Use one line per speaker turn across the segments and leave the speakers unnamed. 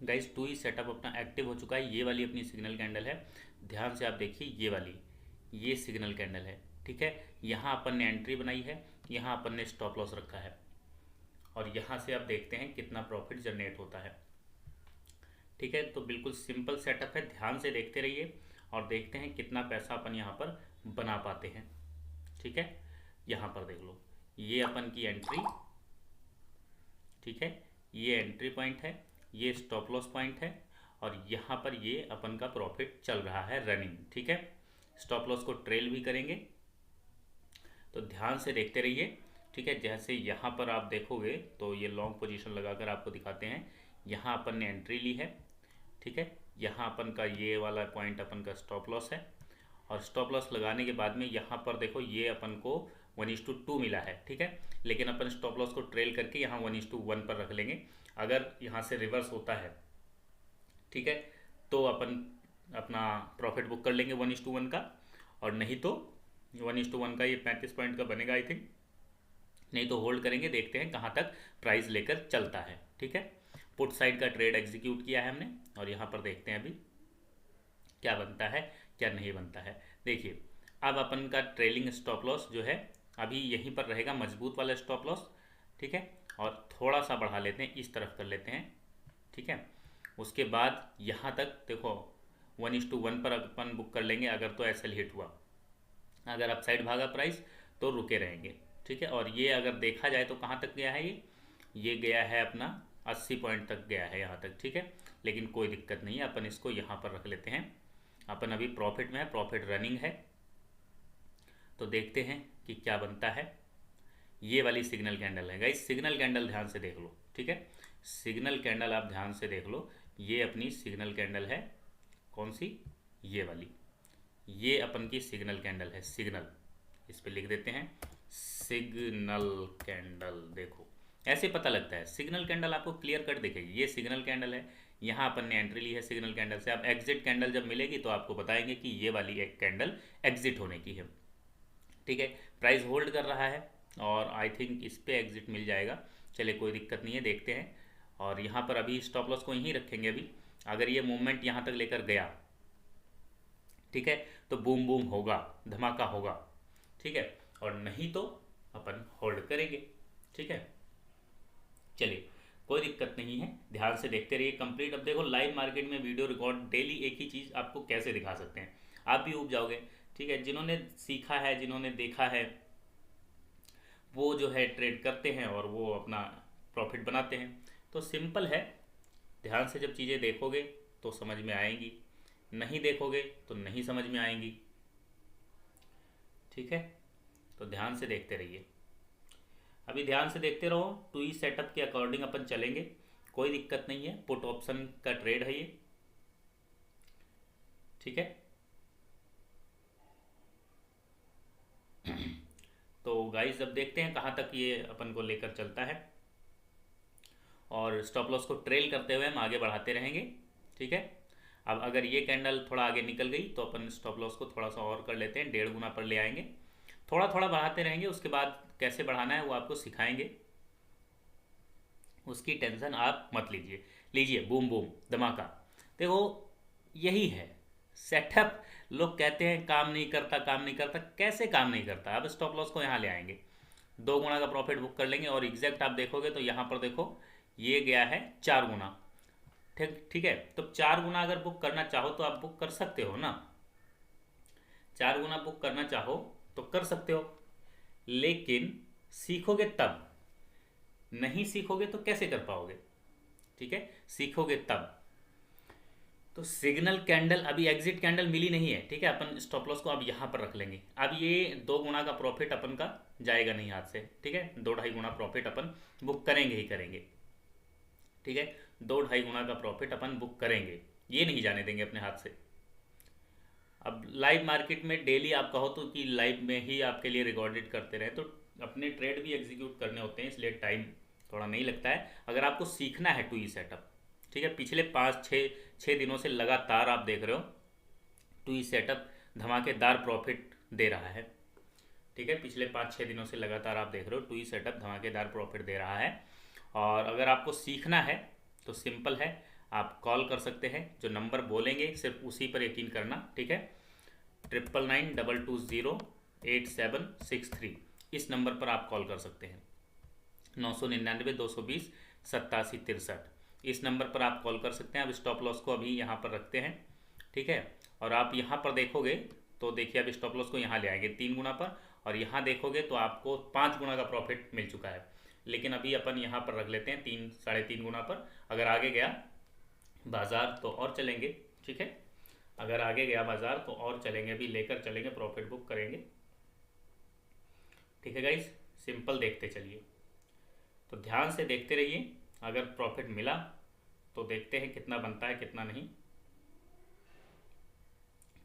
Guys to E setup अपना active हो चुका है। ये वाली अपनी सिग्नल कैंडल है, ध्यान से आप देखिए, ये वाली ये सिग्नल कैंडल है। ठीक है, यहाँ अपन ने एंट्री बनाई है, यहाँ अपन ने स्टॉप लॉस रखा है, और यहाँ से आप देखते हैं कितना प्रॉफिट जनरेट होता है। ठीक है, तो बिल्कुल सिंपल सेटअप है, ध्यान से देखते रहिए और देखते हैं कितना पैसा अपन यहाँ पर बना पाते हैं। ठीक है, यहाँ पर देख लो, ये अपन की एंट्री, ठीक है, ये एंट्री पॉइंट है, ये स्टॉप लॉस पॉइंट है, और यहाँ पर ये अपन का प्रॉफिट चल रहा है रनिंग। ठीक है, स्टॉप लॉस को ट्रेल भी करेंगे, तो ध्यान से देखते रहिए। ठीक है, जैसे यहाँ पर आप देखोगे तो ये लॉन्ग पोजीशन लगाकर आपको दिखाते हैं। यहाँ अपन ने एंट्री ली है, ठीक है, यहाँ अपन का ये वाला पॉइंट अपन का स्टॉप लॉस है, और स्टॉप लॉस लगाने के बाद में यहाँ पर देखो ये अपन को 1:2 मिला है। ठीक है, लेकिन अपन स्टॉप लॉस को ट्रेल करके यहाँ 1:1 पर रख लेंगे। अगर यहाँ से रिवर्स होता है, ठीक है, तो अपन अपना प्रॉफिट बुक कर लेंगे 1:1 का, और नहीं तो 1:1 का ये 35 पॉइंट का बनेगा आई थिंक, नहीं तो होल्ड करेंगे, देखते हैं कहाँ तक प्राइस लेकर चलता है। ठीक है, पुट साइड का ट्रेड एग्जीक्यूट किया है हमने, और यहाँ पर देखते हैं अभी क्या बनता है क्या नहीं बनता है। देखिए, अब अपन का ट्रेलिंग स्टॉप लॉस जो है अभी यहीं पर रहेगा, मजबूत वाला स्टॉप लॉस। ठीक है, और थोड़ा सा बढ़ा लेते हैं, इस तरफ कर लेते हैं। ठीक है, उसके बाद यहाँ तक देखो 1:1 पर अपन बुक कर लेंगे, अगर तो एसएल हिट हुआ, अगर अपसाइड भागा प्राइस तो रुके रहेंगे। ठीक है, और ये अगर देखा जाए तो कहाँ तक गया है, ये गया है अपना 80 पॉइंट तक गया है यहाँ तक। ठीक है, लेकिन कोई दिक्कत नहीं है, अपन इसको यहाँ पर रख लेते हैं। अपन अभी प्रॉफिट में है, प्रॉफिट रनिंग है, तो देखते हैं कि क्या बनता है। ये वाली सिग्नल कैंडल है गाइस, सिग्नल कैंडल ध्यान से देख लो। ठीक है, सिग्नल कैंडल आप ध्यान से देख लो, ये अपनी सिग्नल कैंडल है। कौन सी? ये वाली, ये अपन की सिग्नल कैंडल है, सिग्नल, इस पे लिख देते हैं सिग्नल कैंडल। देखो ऐसे पता लगता है, सिग्नल कैंडल आपको क्लियर कट दिखेगी, ये सिग्नल कैंडल है, यहाँ अपन ने एंट्री ली है सिग्नल कैंडल से। अब एग्जिट कैंडल जब मिलेगी तो आपको बताएंगे कि ये वाली एक कैंडल एग्जिट होने की है। ठीक है, प्राइस होल्ड कर रहा है, और आई थिंक इस पे एग्जिट मिल जाएगा। चले कोई दिक्कत नहीं है, देखते हैं। और यहाँ पर अभी स्टॉप लॉस को यहीं रखेंगे अभी, अगर ये मूवमेंट यहाँ तक लेकर गया, ठीक है, तो बूम बूम होगा, धमाका होगा। ठीक है, और नहीं तो अपन होल्ड करेंगे। ठीक है, चलिए कोई दिक्कत नहीं है, ध्यान से देखते रहिए कंप्लीट। अब देखो लाइव मार्केट में वीडियो रिकॉर्ड डेली एक ही चीज़ आपको कैसे दिखा सकते हैं, आप भी उब जाओगे। ठीक है, जिन्होंने सीखा है, जिन्होंने देखा है, वो जो है ट्रेड करते हैं और वो अपना प्रॉफिट बनाते हैं। तो सिंपल है, ध्यान से जब चीज़ें देखोगे तो समझ में आएंगी, नहीं देखोगे तो नहीं समझ में आएंगी। ठीक है, तो ध्यान से देखते रहिए, अभी ध्यान से देखते रहो, टू ई सेटअप के अकॉर्डिंग अपन चलेंगे, कोई दिक्कत नहीं है। पुट ऑप्शन का ट्रेड है ये। ठीक है, तो गाइस अब देखते हैं कहाँ तक ये अपन को लेकर चलता है, और स्टॉप लॉस को ट्रेल करते हुए हम आगे बढ़ाते रहेंगे। ठीक है, अब अगर ये कैंडल थोड़ा आगे निकल गई तो अपन स्टॉप लॉस को थोड़ा सा और कर लेते हैं, 1.5 गुना पर ले आएंगे, थोड़ा थोड़ा बढ़ाते रहेंगे, उसके बाद कैसे बढ़ाना है वो आपको सिखाएंगे, उसकी टेंशन आप मत लीजिए। लीजिए बूम बूम धमाका। देखो यही है सेटअप, लोग कहते हैं काम नहीं करता, काम नहीं करता, कैसे काम नहीं करता। अब स्टॉप लॉस को यहाँ ले आएंगे, 2 गुना का प्रॉफिट बुक कर लेंगे, और एग्जैक्ट आप देखोगे तो यहाँ पर देखो ये गया है 4 गुना। ठीक ठीक है, तो 4 गुना अगर बुक करना चाहो तो आप बुक कर सकते हो ना, 4 गुना बुक करना चाहो तो कर सकते हो, लेकिन सीखोगे तब, नहीं सीखोगे तो कैसे कर पाओगे। ठीक है, सीखोगे तब। तो सिग्नल कैंडल अभी एग्जिट कैंडल मिली नहीं है। ठीक है, अपन स्टॉप लॉस को अब यहाँ पर रख लेंगे। अब ये 2 गुना का प्रॉफिट अपन का जाएगा नहीं हाथ से। ठीक है, 2-2.5 गुना प्रॉफिट अपन बुक करेंगे ही करेंगे। ठीक है, 2-2.5 गुना का प्रॉफिट अपन बुक करेंगे, ये नहीं जाने देंगे अपने हाथ से। अब लाइव मार्केट में डेली आप कहो तो कि लाइव में ही आपके लिए रिकॉर्डेड करते रहे, तो अपने ट्रेड भी एग्जीक्यूट करने होते हैं, इसलिए टाइम थोड़ा नहीं लगता है अगर आपको सीखना है टू ई सेटअप। ठीक है, पिछले 5-6 दिनों से लगातार आप देख रहे हो टू ई सेटअप धमाकेदार प्रॉफिट दे रहा है। ठीक है, पिछले 5-6 दिनों से लगातार आप देख रहे हो टू ई सेटअप धमाकेदार प्रॉफिट दे रहा है। और अगर आपको सीखना है तो सिंपल है, आप कॉल कर सकते हैं। जो नंबर बोलेंगे सिर्फ उसी पर यकीन करना, ठीक है। 9992208763 इस नंबर पर आप कॉल कर सकते हैं। 999-220-8763 इस नंबर पर आप कॉल कर सकते हैं। अब स्टॉप लॉस को अभी यहाँ पर रखते हैं, ठीक है। और आप यहाँ पर देखोगे तो देखिए अब स्टॉप लॉस को यहाँ ले आएंगे 3 गुना पर, और यहाँ देखोगे तो आपको 5 गुना का प्रॉफिट मिल चुका है। लेकिन अभी अपन यहाँ पर रख लेते हैं 3 साढ़े 3 गुना पर। अगर आगे गया बाजार तो और चलेंगे, ठीक है। अगर आगे गया बाजार तो और चलेंगे, अभी लेकर चलेंगे, प्रॉफिट बुक करेंगे, ठीक है गाइस। सिंपल देखते चलिए, तो ध्यान से देखते रहिए। अगर प्रॉफिट मिला तो देखते हैं कितना बनता है कितना नहीं,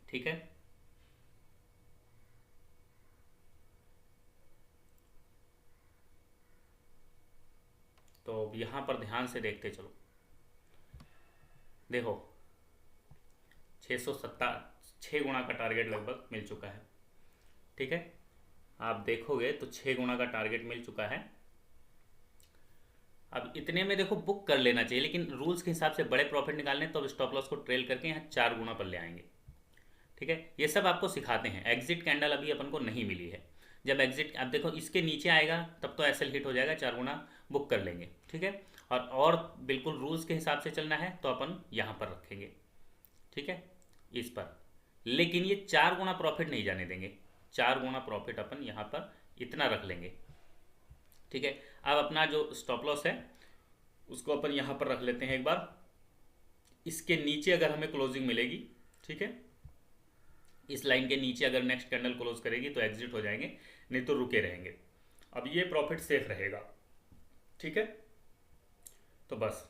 ठीक है। तो यहाँ पर ध्यान से देखते चलो, देखो 6 गुना का टारगेट लगभग मिल चुका है, ठीक है। आप देखोगे तो 6 गुना का टारगेट मिल चुका है। अब इतने में देखो बुक कर लेना चाहिए, लेकिन रूल्स के हिसाब से बड़े प्रॉफिट निकालने तो अब स्टॉप लॉस को ट्रेल करके यहाँ 4 गुना पर ले आएंगे, ठीक है। ये सब आपको सिखाते हैं। एग्जिट कैंडल अभी अपन को नहीं मिली है। जब एग्जिट आप देखो इसके नीचे आएगा तब तो एसएल हिट हो जाएगा, 4 गुना बुक कर लेंगे, ठीक है। और बिल्कुल रूल्स के हिसाब से चलना है तो अपन यहाँ पर रखेंगे, ठीक है, इस पर। लेकिन ये 4 गुना प्रॉफिट नहीं जाने देंगे। 4 गुना प्रॉफिट अपन यहाँ पर इतना रख लेंगे, ठीक है। अब अपना जो स्टॉप लॉस है उसको अपन यहाँ पर रख लेते हैं एक बार। इसके नीचे अगर हमें क्लोजिंग मिलेगी, ठीक है, इस लाइन के नीचे अगर नेक्स्ट कैंडल क्लोज करेगी तो एग्जिट हो जाएंगे, नहीं तो रुके रहेंगे। अब ये प्रॉफिट सेफ रहेगा, ठीक है। तो बस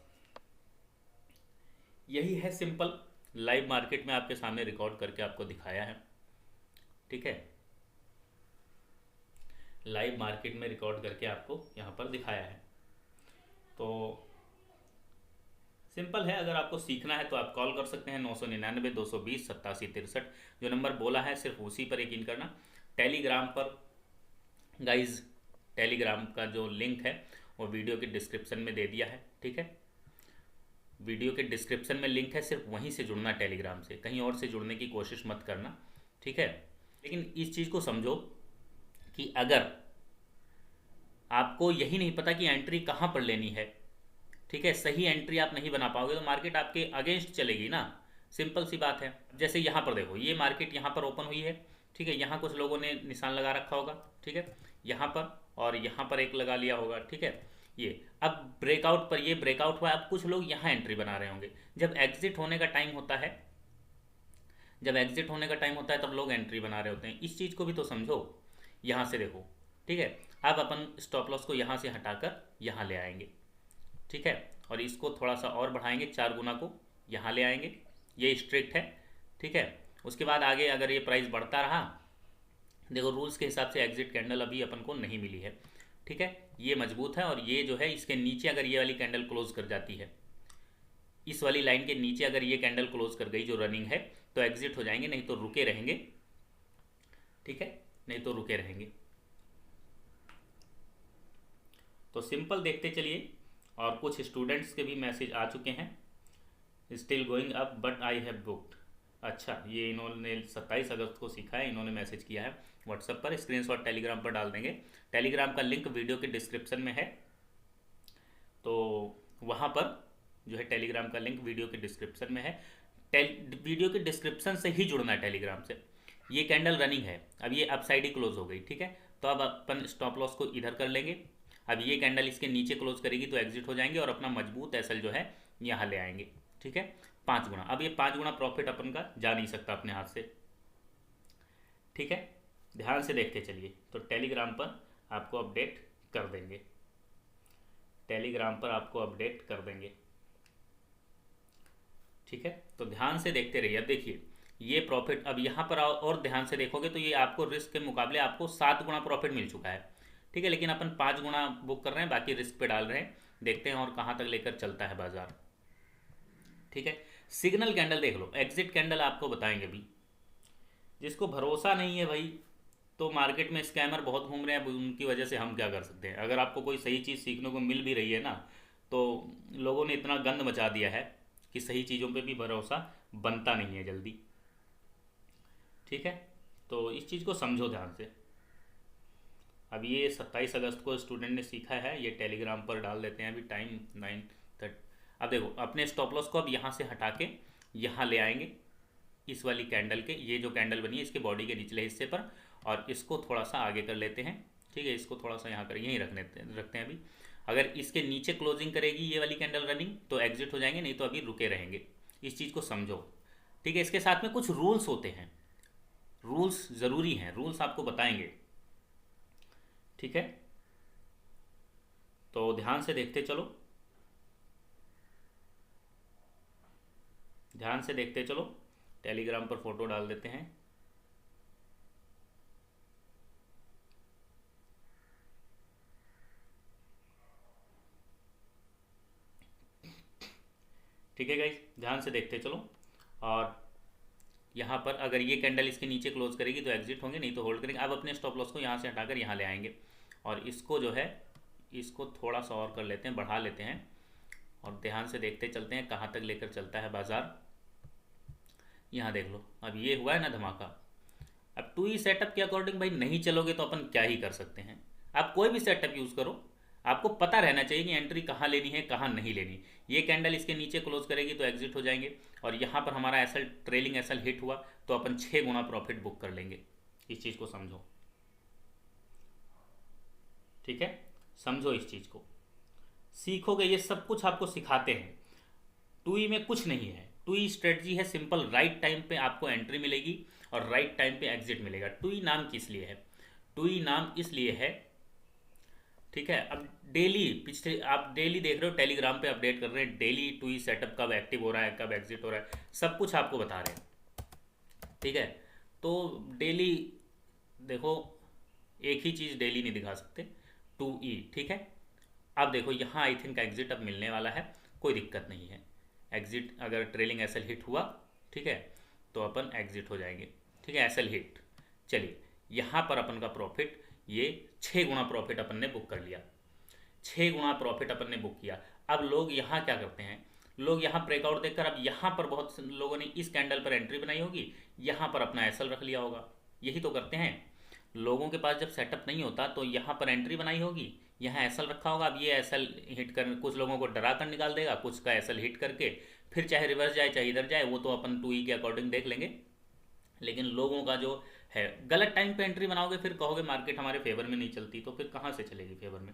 यही है सिंपल, लाइव मार्केट में आपके सामने रिकॉर्ड करके आपको दिखाया है, ठीक है। लाइव मार्केट में रिकॉर्ड करके आपको यहाँ पर दिखाया है। तो सिंपल है। अगर आपको सीखना है तो आप कॉल कर सकते हैं 999-220-8763 जो नंबर बोला है सिर्फ उसी पर यकीन करना। टेलीग्राम पर गाइज, टेलीग्राम का जो लिंक है वो वीडियो के डिस्क्रिप्शन में दे दिया है, ठीक है। वीडियो के डिस्क्रिप्शन में लिंक है, सिर्फ वहीं से जुड़ना टेलीग्राम से, कहीं और से जुड़ने की कोशिश मत करना, ठीक है। लेकिन इस चीज़ को समझो कि अगर आपको यही नहीं पता कि एंट्री कहाँ पर लेनी है, ठीक है, सही एंट्री आप नहीं बना पाओगे तो मार्केट आपके अगेंस्ट चलेगी ना। सिंपल सी बात है। जैसे यहाँ पर देखो, ये मार्केट यहाँ पर ओपन हुई है, ठीक है। यहाँ कुछ लोगों ने निशान लगा रखा होगा, ठीक है, यहाँ पर, और यहाँ पर एक लगा लिया होगा, ठीक है। ये अब ब्रेकआउट पर, ये ब्रेकआउट हुआ, अब कुछ लोग यहाँ एंट्री बना रहे होंगे। जब एग्जिट होने का टाइम होता है, जब एग्जिट होने का टाइम होता है तब लोग एंट्री बना रहे होते हैं। इस चीज़ को भी तो समझो। यहाँ से देखो, ठीक है। अब अपन स्टॉप लॉस को यहाँ से हटाकर यहाँ ले आएंगे, ठीक है, और इसको थोड़ा सा और बढ़ाएंगे, 4 गुना को यहाँ ले आएंगे। ये स्ट्रिक्ट है, ठीक है। उसके बाद आगे अगर ये प्राइस बढ़ता रहा, देखो रूल्स के हिसाब से एग्जिट कैंडल अभी अपन को नहीं मिली है, ठीक है। ये मजबूत है, और ये जो है इसके नीचे अगर ये वाली कैंडल क्लोज कर जाती है, इस वाली लाइन के नीचे अगर ये कैंडल क्लोज कर गई जो रनिंग है, तो एग्जिट हो जाएंगे, नहीं तो रुके रहेंगे, ठीक है, नहीं तो रुके रहेंगे। तो सिंपल देखते चलिए। और कुछ स्टूडेंट्स के भी मैसेज आ चुके हैं, still going up but I have booked. अच्छा, ये इन्होंने 27 अगस्त को सीखा है, इन्होंने मैसेज किया है व्हाट्सएप पर। स्क्रीनशॉट टेलीग्राम पर डाल देंगे। टेलीग्राम का लिंक वीडियो के डिस्क्रिप्शन में है, तो वहाँ पर जो है टेलीग्राम का लिंक वीडियो के डिस्क्रिप्शन में है। वीडियो के डिस्क्रिप्शन से ही जुड़ना है टेलीग्राम से। ये कैंडल रनिंग है, अब ये अप साइड ही क्लोज हो गई, ठीक है। तो अब अपन स्टॉप लॉस को इधर कर लेंगे। अब ये कैंडल इसके नीचे क्लोज करेगी तो एग्जिट हो जाएंगे, और अपना मजबूत एसएल जो है यहाँ ले आएंगे, ठीक है, 5 गुना। अब ये 5 गुना प्रॉफिट अपन का जा नहीं सकता अपने हाथ से, ठीक है। ध्यान से देखते चलिए। तो टेलीग्राम पर आपको अपडेट कर देंगे, टेलीग्राम पर आपको अपडेट कर देंगे, ठीक है। तो ध्यान से देखते रहिए। अब देखिए ये प्रॉफिट, अब यहाँ पर और ध्यान से देखोगे तो ये आपको रिस्क के मुकाबले आपको 7 गुना प्रॉफिट मिल चुका है, ठीक है। लेकिन अपन 5 गुना बुक कर रहे हैं, बाकी रिस्क पे डाल रहे हैं। देखते हैं और कहाँ तक लेकर चलता है बाजार, ठीक है। सिग्नल कैंडल देख लो, एग्जिट कैंडल आपको बताएंगे भी। जिसको भरोसा नहीं है भाई, तो मार्केट में स्कैमर बहुत घूम रहे हैं, उनकी वजह से हम क्या कर सकते हैं। अगर आपको कोई सही चीज़ सीखने को मिल भी रही है ना, तो लोगों ने इतना गंद मचा दिया है, कि सही चीज़ों पे भी भरोसा बनता नहीं है जल्दी। ठीक है, तो इस चीज़ को समझो ध्यान से। अब ये 27 अगस्त को स्टूडेंट ने सीखा है, ये टेलीग्राम पर डाल देते हैं, अभी टाइम 9:30। अब देखो अपने स्टॉप लॉस को अब यहाँ से हटा के यहाँ ले आएंगे, इस वाली कैंडल के, ये जो कैंडल बनी है इसके बॉडी के निचले हिस्से पर, और इसको थोड़ा सा आगे कर लेते हैं। ठीक है, इसको थोड़ा सा यहाँ कर यहीं रखते हैं अभी। अगर इसके नीचे क्लोजिंग करेगी ये वाली कैंडल रनिंग तो एग्जिट हो जाएंगे, नहीं तो अभी रुके रहेंगे। इस चीज़ को समझो। ठीक है, इसके साथ में कुछ रूल्स होते हैं, रूल्स ज़रूरी हैं, रूल्स आपको बताएंगे। ठीक है, तो ध्यान से देखते चलो, ध्यान से देखते चलो। टेलीग्राम पर फोटो डाल देते हैं। ठीक है गाइस, ध्यान से देखते चलो। और यहाँ पर अगर ये कैंडल इसके नीचे क्लोज करेगी तो एग्जिट होंगे, नहीं तो होल्ड करेंगे। अब अपने स्टॉप लॉस को यहाँ से हटाकर यहाँ ले आएंगे, और इसको जो है इसको थोड़ा सा और कर लेते हैं, बढ़ा लेते हैं, और ध्यान से देखते चलते हैं कहाँ तक लेकर चलता है बाजार। यहाँ देख लो, अब ये हुआ है ना धमाका। अब टू ई सेटअप के अकॉर्डिंग भाई नहीं चलोगे तो अपन क्या ही कर सकते हैं। आप कोई भी सेटअप यूज़ करो, आपको पता रहना चाहिए कि एंट्री कहाँ लेनी है कहाँ नहीं लेनी। ये कैंडल इसके नीचे क्लोज करेगी तो एग्जिट हो जाएंगे, और यहाँ पर हमारा एसएल ट्रेलिंग एसएल हिट हुआ तो अपन 6 गुना प्रॉफिट बुक कर लेंगे। इस चीज़ को समझो। ठीक है, समझो इस चीज़ को, सीखोगे। ये सब कुछ आपको सिखाते हैं। टू ई में कुछ नहीं है, टू ई स्ट्रेटजी है सिंपल। राइट टाइम पे आपको एंट्री मिलेगी और राइट टाइम पे एग्जिट मिलेगा। टू ई नाम किस लिए है? टू ई नाम इसलिए है, ठीक है। अब डेली, पिछले आप डेली देख रहे हो टेलीग्राम पे अपडेट कर रहे हैं, डेली टू ई सेटअप कब एक्टिव हो रहा है कब एग्जिट हो रहा है सब कुछ आपको बता रहे हैं। ठीक है, तो डेली देखो, एक ही चीज़ डेली नहीं दिखा सकते, टू ई। ठीक है, अब देखो यहाँ आई थिंक एग्जिट अब मिलने वाला है, कोई दिक्कत नहीं है। एग्जिट अगर ट्रेलिंग एसएल हिट हुआ, ठीक है, तो अपन एग्जिट हो जाएंगे। ठीक है, एसएल हिट। चलिए यहाँ पर अपन का प्रॉफिट, ये 6 गुना प्रॉफिट अपन ने बुक कर लिया, 6 गुना प्रॉफिट अपन ने बुक किया। अब लोग यहाँ क्या करते हैं, लोग यहाँ ब्रेकआउट देखकर, अब यहाँ पर बहुत से लोगों ने इस कैंडल पर एंट्री बनाई होगी, यहाँ पर अपना एसएल रख लिया होगा। यही तो करते हैं लोगों के पास, जब सेटअप नहीं होता तो यहाँ पर एंट्री बनाई होगी, यहाँ एसएल रखा होगा। अब ये एसएल हिट कर कुछ लोगों को डरा कर निकाल देगा, कुछ का एसएल हिट करके फिर चाहे रिवर्स जाए चाहे इधर जाए, वो तो अपन टू ई के अकॉर्डिंग देख लेंगे। लेकिन लोगों का जो है, गलत टाइम पे एंट्री बनाओगे, फिर कहोगे मार्केट हमारे फेवर में नहीं चलती, तो फिर कहाँ से चलेगी फेवर में।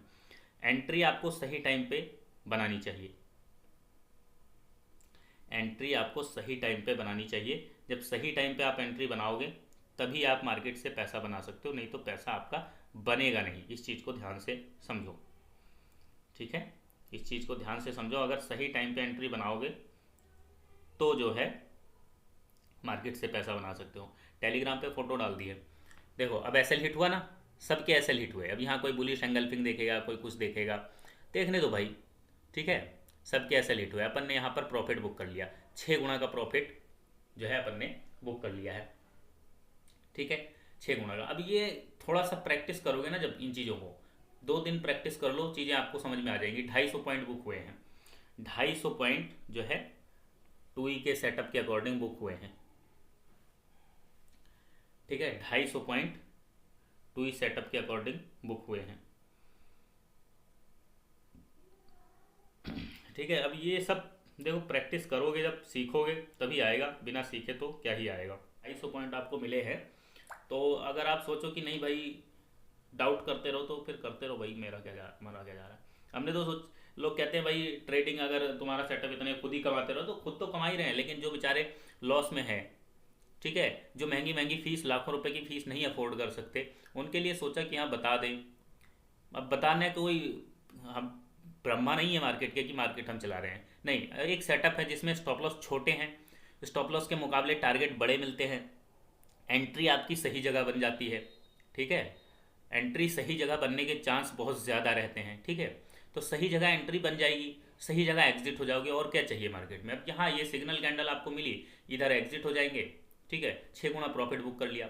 एंट्री आपको सही टाइम पे बनानी चाहिए, एंट्री आपको सही टाइम पे बनानी चाहिए। जब सही टाइम पे आप एंट्री बनाओगे तभी आप मार्केट से पैसा बना सकते हो, नहीं तो पैसा आपका बनेगा नहीं। इस चीज़ को ध्यान से समझो। ठीक है, इस चीज़ को ध्यान से समझो। अगर सही टाइम पे एंट्री बनाओगे तो जो है मार्केट से पैसा बना सकते हो। टेलीग्राम पे फोटो डाल दी है, देखो अब एसएल हिट हुआ ना, सबके एसएल हिट हुए। अब यहाँ कोई बुलिश एंगल्फिंग देखेगा, कोई कुछ देखेगा, देखने दो भाई। ठीक है, सबके एसएल हिट हुए, अपन ने यहाँ पर प्रॉफिट बुक कर लिया, 6 गुना का प्रॉफिट जो है अपन ने बुक कर लिया है। ठीक है, 6 गुना का। अब ये थोड़ा सा प्रैक्टिस करोगे ना, जब इन चीज़ों को 2 दिन प्रैक्टिस कर लो, चीज़ें आपको समझ में आ जाएंगी। 250 पॉइंट बुक हुए हैं, 250 पॉइंट जो है टू ई के सेटअप के अकॉर्डिंग बुक हुए हैं। ठीक है, 250 पॉइंट टू ई सेटअप के अकॉर्डिंग बुक हुए हैं। ठीक है, अब ये सब देखो प्रैक्टिस करोगे, जब सीखोगे तभी आएगा, बिना सीखे तो क्या ही आएगा। 250 पॉइंट आपको मिले हैं, तो अगर आप सोचो कि नहीं भाई डाउट करते रहो, तो फिर करते रहो भाई, मरा क्या जा रहा है। हमने तो लोग कहते हैं भाई ट्रेडिंग अगर तुम्हारा सेटअप इतने खुद ही कमाते रहो, तो खुद तो कमा ही रहे हैं, लेकिन जो बेचारे लॉस में है, ठीक है, जो महंगी महंगी फीस, लाखों रुपए की फीस नहीं अफोर्ड कर सकते, उनके लिए सोचा कि हाँ बता दें। अब बताने कोई हम ब्रह्मा नहीं है मार्केट के कि मार्केट हम चला रहे हैं, नहीं। एक सेटअप है जिसमें स्टॉप लॉस छोटे हैं, स्टॉप लॉस के मुकाबले टारगेट बड़े मिलते हैं, एंट्री आपकी सही जगह बन जाती है। ठीक है, एंट्री सही जगह बनने के चांस बहुत ज़्यादा रहते हैं। ठीक है, तो सही जगह एंट्री बन जाएगी, सही जगह एग्जिट हो जाओगे, और क्या चाहिए मार्केट में। अब यहाँ ये सिग्नल कैंडल आपको मिली, इधर एग्जिट हो जाएंगे। ठीक है, 6 गुना प्रॉफिट बुक कर लिया।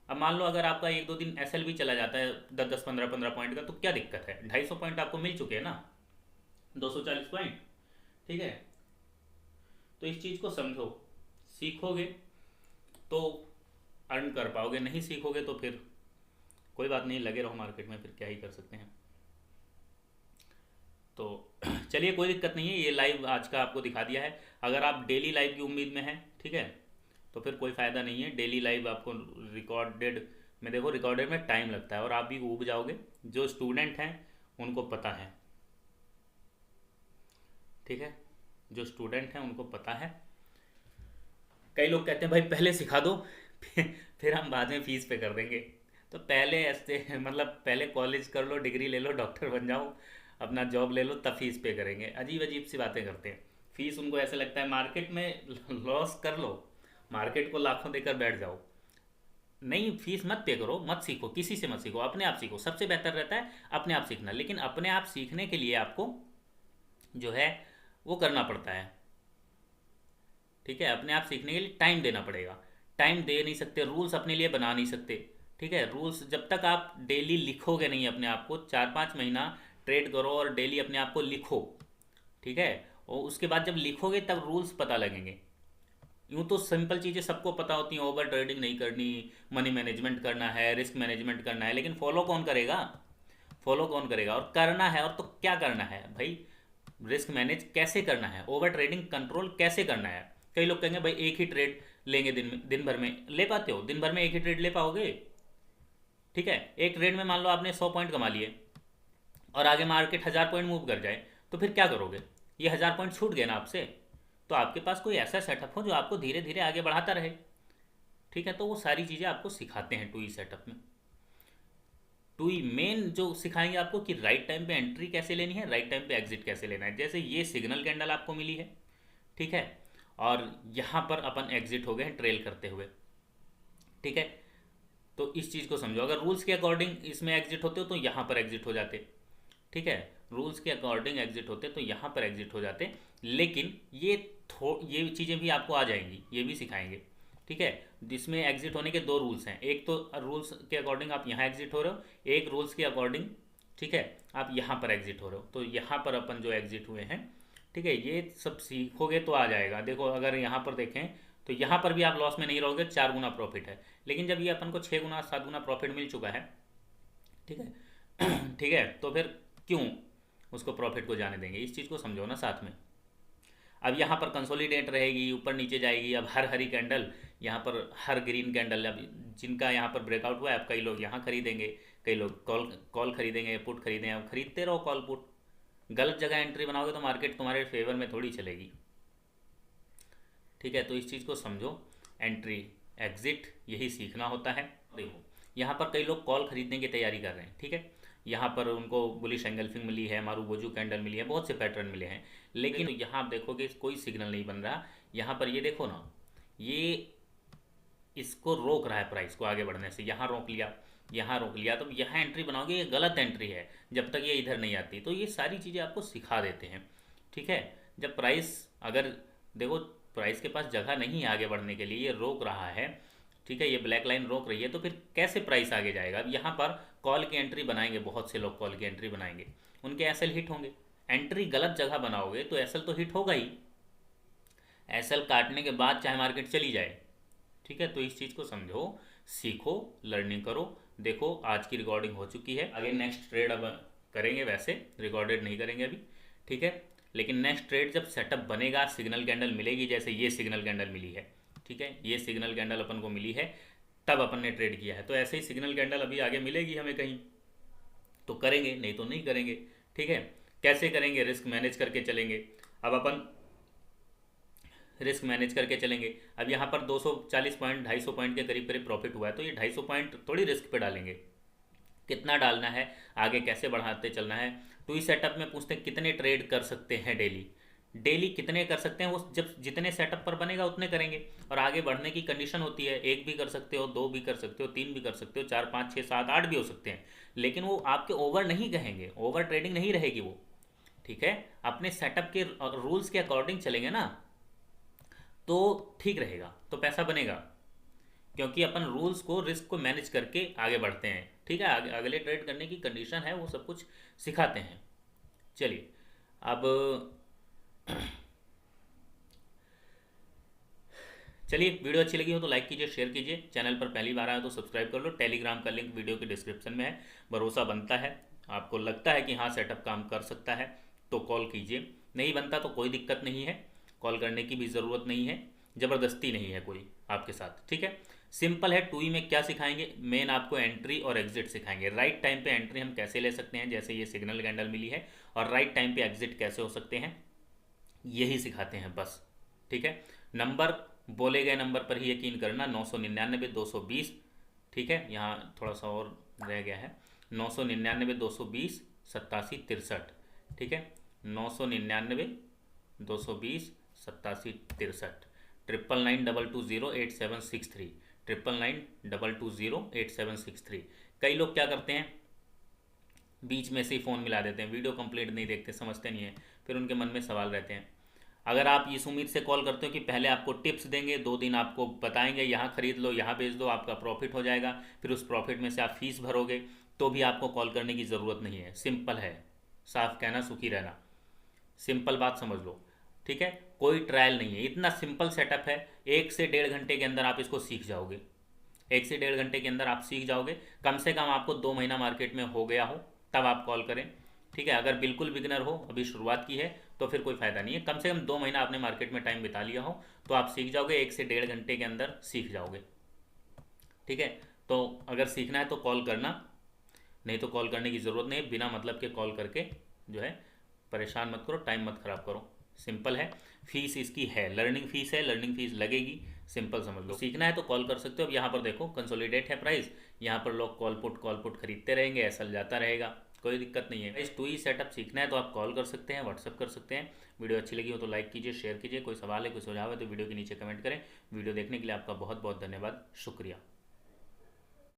अब मान लो अगर आपका 1-2 दिन एसएल भी चला जाता है 10-10, 15-15 पॉइंट का, तो क्या दिक्कत है, 250 पॉइंट आपको मिल चुके हैं ना, 240 पॉइंट। ठीक है, तो इस चीज़ को समझो, सीखोगे तो अर्न कर पाओगे, नहीं सीखोगे तो फिर कोई बात नहीं, लगे रहो मार्केट में, फिर क्या ही कर सकते हैं। तो चलिए कोई दिक्कत नहीं है, ये लाइव आज का आपको दिखा दिया है। अगर आप डेली लाइव की उम्मीद में हैं, ठीक है, तो फिर कोई फ़ायदा नहीं है। डेली लाइव आपको रिकॉर्डेड में, देखो रिकॉर्डेड में टाइम लगता है और आप भी ऊब जाओगे। जो स्टूडेंट हैं उनको पता है, ठीक है, जो स्टूडेंट हैं उनको पता है। कई लोग कहते हैं भाई पहले सिखा दो फिर हम बाद में फीस पे कर देंगे। तो पहले ऐसे मतलब पहले कॉलेज कर लो, डिग्री ले लो, डॉक्टर बन जाओ, अपना जॉब ले लो, तब फीस पे करेंगे। अजीब अजीब सी बातें करते हैं। फीस उनको ऐसे लगता है मार्केट में लॉस कर लो, मार्केट को लाखों देकर बैठ जाओ। नहीं, फीस मत पे करो, मत सीखो, किसी से मत सीखो, अपने आप सीखो। सबसे बेहतर रहता है अपने आप सीखना। लेकिन अपने आप सीखने के लिए आपको जो है वो करना पड़ता है, ठीक है। अपने आप सीखने के लिए टाइम देना पड़ेगा। टाइम दे नहीं सकते, रूल्स अपने लिए बना नहीं सकते, ठीक है। रूल्स जब तक आप डेली लिखोगे नहीं अपने आप को, 4-5 महीना ट्रेड करो और डेली अपने आप को लिखो, ठीक है। और उसके बाद जब लिखोगे तब रूल्स पता लगेंगे। यूँ तो सिंपल चीज़ें सबको पता होती हैं, ओवर ट्रेडिंग नहीं करनी, मनी मैनेजमेंट करना है, रिस्क मैनेजमेंट करना है, लेकिन फॉलो कौन करेगा? फॉलो कौन करेगा? और करना है, और तो क्या करना है भाई? रिस्क मैनेज कैसे करना है, ओवर ट्रेडिंग कंट्रोल कैसे करना है। कई लोग कहेंगे भाई एक ही ट्रेड लेंगे दिन भर में, ले पाते हो? दिन भर में एक ही ट्रेड ले पाओगे? ठीक है, एक ट्रेड में मान लो आपने 100 पॉइंट कमा लिए और आगे मार्केट 1000 पॉइंट मूव कर जाए, तो फिर क्या करोगे? ये 1000 पॉइंट छूट गए ना आपसे। तो आपके पास कोई ऐसा सेटअप हो जो आपको धीरे धीरे आगे बढ़ाता रहे, ठीक है। तो वो सारी चीज़ें आपको सिखाते हैं टूई सेटअप में। टूई मेन जो सिखाएंगे आपको कि राइट टाइम पे एंट्री कैसे लेनी है, राइट टाइम पे एग्जिट कैसे लेना है। जैसे ये सिग्नल कैंडल आपको मिली है, ठीक है, और यहाँ पर अपन एग्जिट हो गए हैं ट्रेल करते हुए, ठीक है। तो इस चीज़ को समझो, अगर रूल्स के अकॉर्डिंग इसमें एग्जिट होते हो तो यहाँ पर एग्जिट हो जाते, ठीक है। रूल्स के अकॉर्डिंग एग्जिट होते तो यहाँ पर एग्जिट हो जाते। लेकिन ये चीज़ें भी आपको आ जाएंगी, ये भी सिखाएंगे, ठीक है। जिसमें एग्जिट होने के दो रूल्स हैं, एक तो रूल्स के अकॉर्डिंग आप यहाँ एग्जिट हो रहे हो, एक रूल्स के अकॉर्डिंग, ठीक है, आप यहाँ पर एग्जिट हो रहे हो। तो यहाँ पर अपन जो एग्जिट हुए हैं, ठीक है, ये सब सीखोगे तो आ जाएगा। देखो अगर यहाँ पर देखें तो यहाँ पर भी आप लॉस में नहीं रहोगे, 4 गुना प्रॉफिट है। लेकिन जब ये अपन को 6 गुना 7 गुना प्रॉफिट मिल चुका है, ठीक है ठीक है, तो फिर क्यों उसको प्रॉफिट को जाने देंगे? इस चीज़ को समझो ना साथ में। अब यहाँ पर कंसोलिडेट रहेगी, ऊपर नीचे जाएगी। अब हर हरी कैंडल, यहाँ पर हर ग्रीन कैंडल, अब जिनका यहाँ पर ब्रेकआउट हुआ है, अब कई लोग यहाँ खरीदेंगे, कई लोग कॉल कॉल खरीदेंगे, पुट खरीदेंगे। अब खरीदते रहो कॉल पुट। गलत जगह एंट्री बनाओगे तो मार्केट तुम्हारे फेवर में थोड़ी चलेगी, ठीक है। तो इस चीज़ को समझो, एंट्री एग्जिट यही सीखना होता है। देखो यहाँ पर कई लोग कॉल खरीदने की तैयारी कर रहे हैं, ठीक है। यहाँ पर उनको बुलिश एंगल्फिंग मिली है, मारूबोजू कैंडल मिली है, बहुत से पैटर्न मिले हैं। लेकिन यहाँ आप देखोगे कोई सिग्नल नहीं बन रहा। यहाँ पर ये देखो ना, ये इसको रोक रहा है प्राइस को आगे बढ़ने से। यहाँ रोक लिया, यहाँ रोक लिया, तो यहाँ एंट्री बनाओगे, ये गलत एंट्री है जब तक ये इधर नहीं आती। तो ये सारी चीज़ें आपको सिखा देते हैं, ठीक है। जब प्राइस, अगर देखो प्राइस के पास जगह नहीं है आगे बढ़ने के लिए, ये रोक रहा है, ठीक है, ये ब्लैक लाइन रोक रही है, तो फिर कैसे प्राइस आगे जाएगा? अब यहाँ पर कॉल की एंट्री बनाएंगे, बहुत से लोग कॉल की एंट्री बनाएंगे, उनके एसएल हिट होंगे। एंट्री गलत जगह बनाओगे तो एसएल तो हिट होगा ही। एसएल काटने के बाद चाहे मार्केट चली जाए, ठीक है। तो इस चीज़ को समझो, सीखो, लर्निंग करो। देखो आज की रिकॉर्डिंग हो चुकी है, आगे नेक्स्ट ट्रेड अब करेंगे, वैसे रिकॉर्डेड नहीं करेंगे अभी, ठीक है। लेकिन नेक्स्ट ट्रेड जब सेटअप बनेगा, सिग्नल कैंडल मिलेगी, जैसे ये सिग्नल कैंडल मिली है, ठीक है, ये सिग्नल कैंडल अपन को मिली है, तब अपन ने ट्रेड किया है। तो ऐसे ही सिग्नल कैंडल अभी आगे मिलेगी हमें कहीं, तो करेंगे, नहीं तो नहीं करेंगे, ठीक है। कैसे करेंगे? रिस्क मैनेज करके चलेंगे। अब अपन रिस्क मैनेज करके चलेंगे। अब यहाँ पर 240 पॉइंट 250 पॉइंट के करीब करीब प्रॉफिट हुआ है, तो ये 250 पॉइंट थोड़ी रिस्क पे डालेंगे। कितना डालना है, आगे कैसे बढ़ाते चलना है। तो इस सेटअप में पूछते हैं कितने ट्रेड कर सकते हैं डेली, डेली कितने कर सकते हैं। वो जब जितने सेटअप पर बनेगा उतने करेंगे। और आगे बढ़ने की कंडीशन होती है, 1 भी कर सकते हो, 2 भी कर सकते हो, 3 भी कर सकते हो, 4 5 6 7 8 भी हो सकते हैं। लेकिन वो आपके ओवर नहीं कहेंगे, ओवर ट्रेडिंग नहीं रहेगी वो, ठीक है। अपने सेटअप के रूल्स के अकॉर्डिंग चलेंगे ना, तो ठीक रहेगा, तो पैसा बनेगा। क्योंकि अपन रूल्स को, रिस्क को मैनेज करके आगे बढ़ते हैं, ठीक है। आगे अगले ट्रेड करने की कंडीशन है, वो सब कुछ सिखाते हैं। चलिए अब चलिए, वीडियो अच्छी लगी हो तो लाइक कीजिए, शेयर कीजिए, चैनल पर पहली बार आया तो सब्सक्राइब कर लो। टेलीग्राम का लिंक वीडियो के डिस्क्रिप्शन में है। भरोसा बनता है, आपको लगता है कि हाँ सेटअप काम कर सकता है तो कॉल कीजिए, नहीं बनता तो कोई दिक्कत नहीं है, कॉल करने की भी ज़रूरत नहीं है, ज़बरदस्ती नहीं है कोई आपके साथ, ठीक है। सिंपल है। टूई में क्या सिखाएंगे, मेन आपको एंट्री और एग्जिट सिखाएंगे। राइट टाइम पे एंट्री हम कैसे ले सकते हैं, जैसे ये सिग्नल कैंडल मिली है, और राइट टाइम पे एग्जिट कैसे हो सकते हैं, यही सिखाते हैं बस, ठीक है। नंबर बोले गए नंबर पर ही यकीन करना, 999-220, ठीक है। यहाँ थोड़ा सा और रह गया है, 999-220-8763, ठीक है। 999-220-8763, 9992208763, 9992208763। कई लोग क्या करते हैं, बीच में से ही फ़ोन मिला देते हैं, वीडियो कंप्लीट नहीं देखते, समझते नहीं है, फिर उनके मन में सवाल रहते हैं। अगर आप इस उम्मीद से कॉल करते हो कि पहले आपको टिप्स देंगे, 2 दिन आपको बताएंगे यहाँ खरीद लो, यहाँ बेच दो, आपका प्रॉफिट हो जाएगा, फिर उस प्रॉफिट में से आप फीस भरोगे, तो भी आपको कॉल करने की ज़रूरत नहीं है। सिंपल है, साफ कहना सुखी रहना, सिंपल बात समझ लो, ठीक है। कोई ट्रायल नहीं है, इतना सिंपल सेटअप है। 1 से 1.5 घंटे के अंदर आप इसको सीख जाओगे, 1 से 1.5 घंटे के अंदर आप सीख जाओगे। कम से कम आपको 2 महीना मार्केट में हो गया हो तब आप कॉल करें, ठीक है। अगर बिल्कुल बिगनर हो, अभी शुरुआत की है, तो फिर कोई फ़ायदा नहीं है। कम से कम 2 महीना आपने मार्केट में टाइम बिता लिया हो तो आप सीख जाओगे, 1 से 1.5 घंटे के अंदर सीख जाओगे, ठीक है। तो अगर सीखना है तो कॉल करना, नहीं तो कॉल करने की ज़रूरत नहीं है। बिना मतलब के कॉल करके जो है परेशान मत करो, टाइम मत ख़राब करो, सिंपल है। फीस इसकी है, लर्निंग फीस है, लर्निंग फीस लगेगी, सिंपल समझ लो। सीखना है तो कॉल कर सकते हो। अब यहाँ पर देखो कंसोलिडेट है प्राइस, यहाँ पर लोग कॉल पुट खरीदते रहेंगे, ऐसा जाता रहेगा, कोई दिक्कत नहीं है। इस टूई सेटअप सीखना है तो आप कॉल कर सकते हैं, व्हाट्सअप कर सकते हैं। वीडियो अच्छी लगी हो तो लाइक कीजिए, शेयर कीजिए, कोई सवाल है कोई सुझाव है तो वीडियो के नीचे कमेंट करें। वीडियो देखने के लिए आपका बहुत बहुत धन्यवाद, शुक्रिया।